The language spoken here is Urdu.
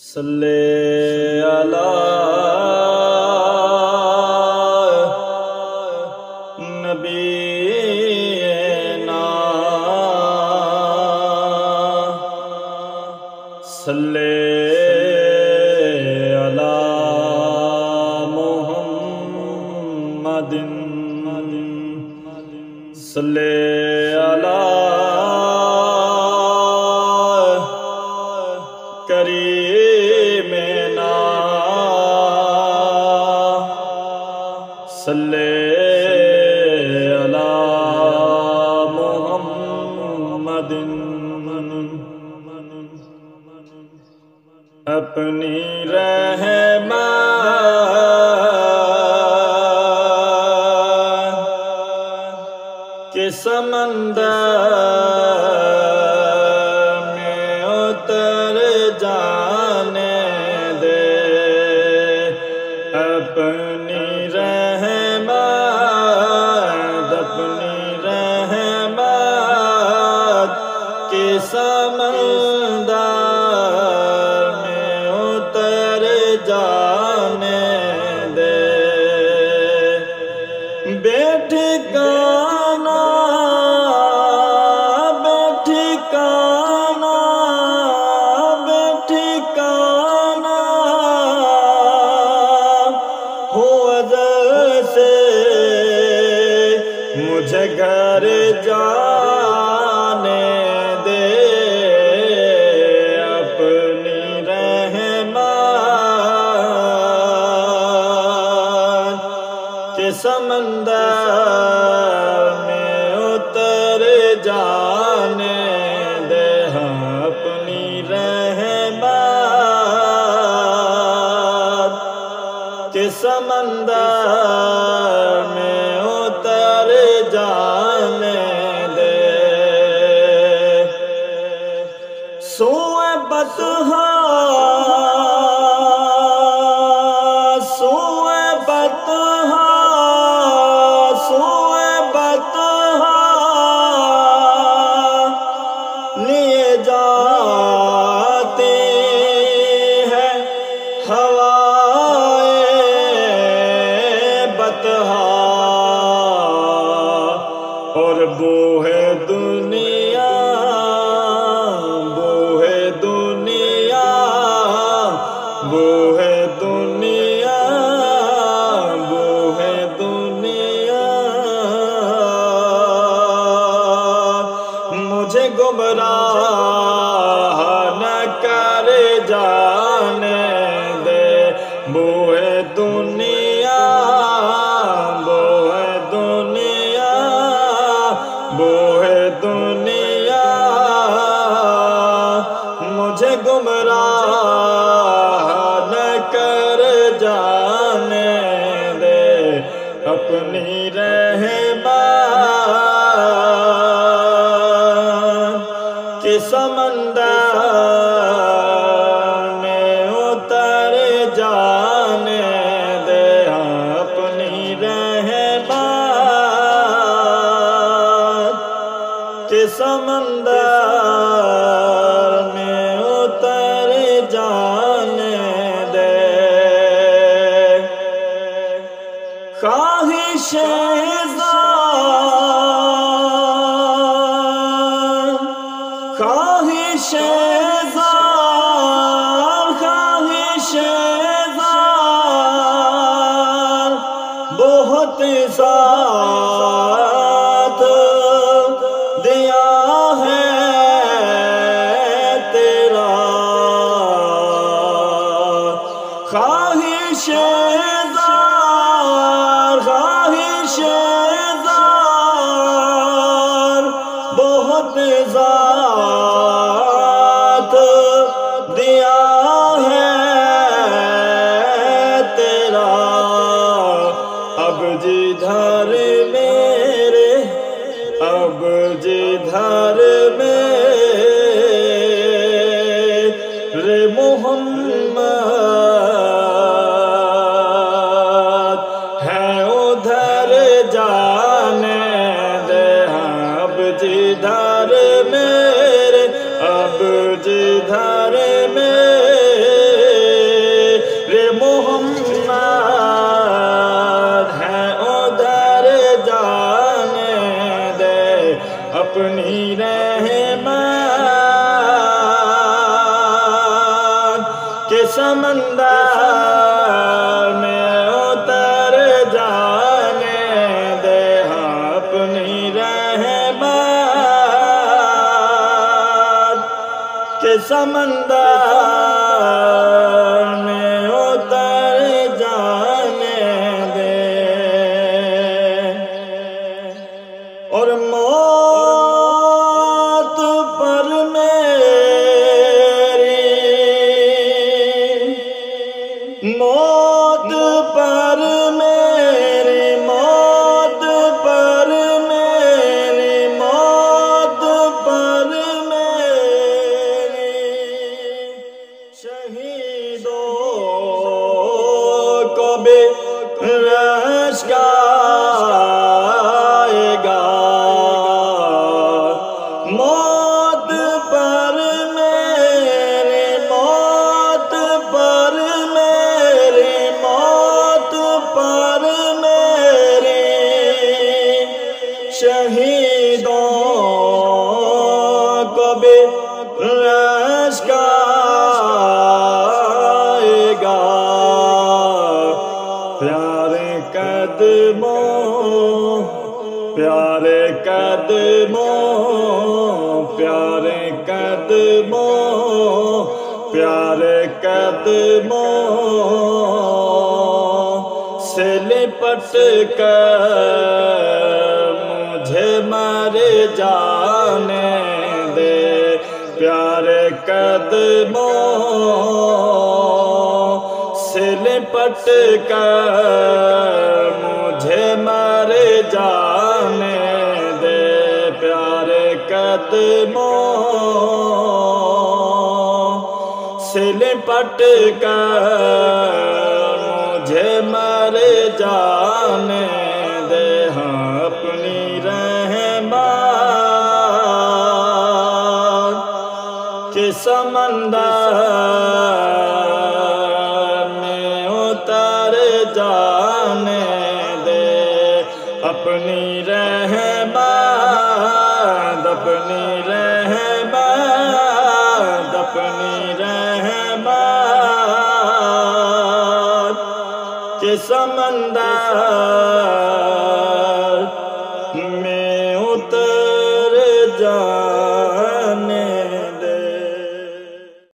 صلی علی نبینا صلی علی محمد صلی علی کریمنا صلی علی محمد اپنی رحمت کے سمندر میں اتر جانے دے، اپنی رحمت کے سمندر جانے دے، بے ٹھکانہ ہو ازل سے مجھے گھر جانے دے، اپنی کہ سمندر میں اتر جانے دے، اپنی رحمت کہ سمندر میں اتر جانے دے، سوئے بطحا لیے جاتے ہیں ہوائے بطحا، اور بوہ دنیا مجھے گمراہ نہ کر جانے دے، بوہ دنیا مجھے گمراہ نہ کر جانے دے، اپنی رحمت کہ سمندر میں اتر جانے دے، اپنی رحمت کہ سمندر میں اتر جانے دے، خواہش بہت ساتھ دیا ہے تیرا، خواہش بہت ذات دیا ہے تیرا، اب جدھر میرے محمد ہے ادھر جانے دے، اب جدھر میرے اب جدھر میرے سمندر میں اتر جانے دے اپنی رحمت کہ سمندر میں اتر جانے دے اور موت پر موت پر میری موت پر میری موت پر میری شہیدوں کو بھی رشک آئے گا موت پر میری موت پر شہیدوں کو بھی رشک آئے گا پیارے قدموں پیارے قدموں پیارے قدموں پیارے قدموں سے لپٹ کر مجھے مر جانے دے پیارے قدموں سے لپٹ کر مجھے مر جانے دے پیارے قدموں سے لپٹ کر مجھے مر جانے دے اپنی رحمت کہ سمندر میں اتر جانے دے اپنی رحمت اپنی رحمت اپنی رحمت کہ سمندر